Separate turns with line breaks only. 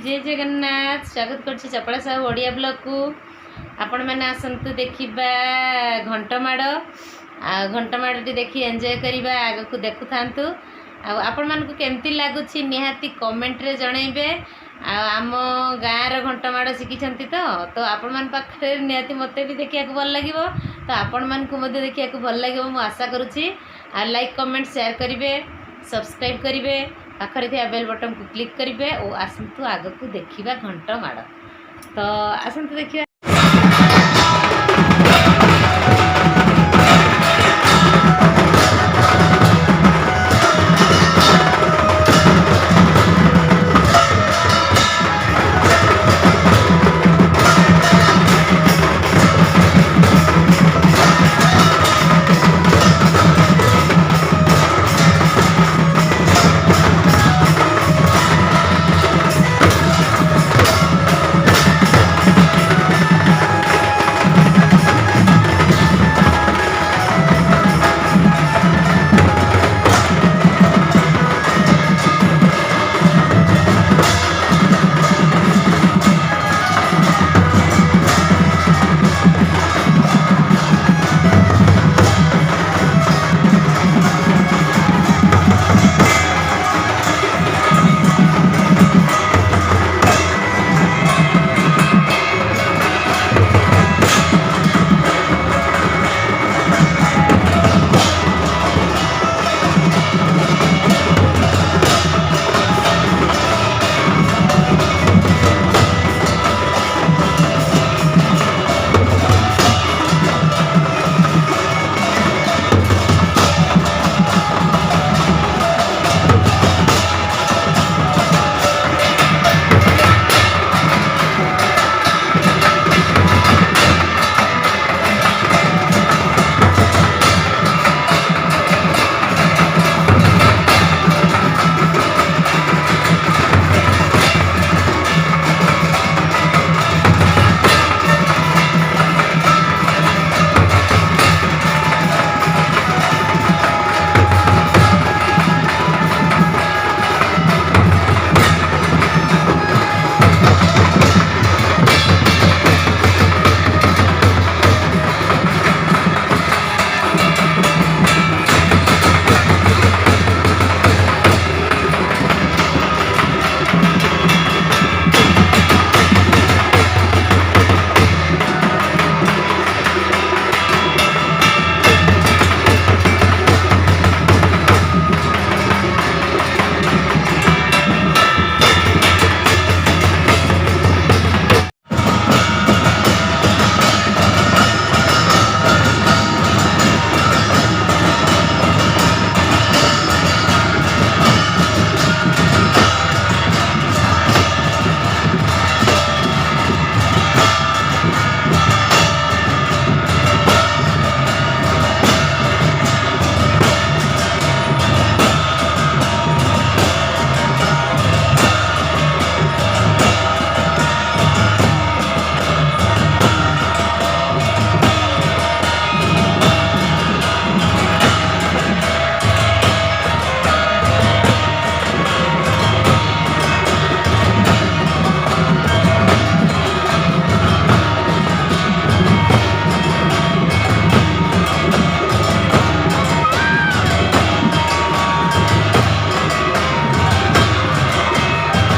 जय जगन्नाथ स्वागत करछि चपड़ा साहू ओडिया ब्लॉग को आपण मैंने आसंतु देखिबा घंटमाड़ घंटमाड़ी देखी एंजॉय करिबा आग को देखु थांतु आपण मान को केमती लागुछि निहाती कमेंट रे जणैबे आम गाँव घंटमाड़ शिखिछंती तो आपण मान पाखरे निहाती मते भी देखिया को भल लागिवो तो आपण मान को मते देखिया को भल लागिवो मु आशा करूछि आ लाइक कमेंट शेयर करिवे सब्सक्राइब करिवे पाखरे थिया बेल बटन को क्लिक करिवे और आसंतु आग को देखिबा घंटमाड़ तो आसंतु देखिबा।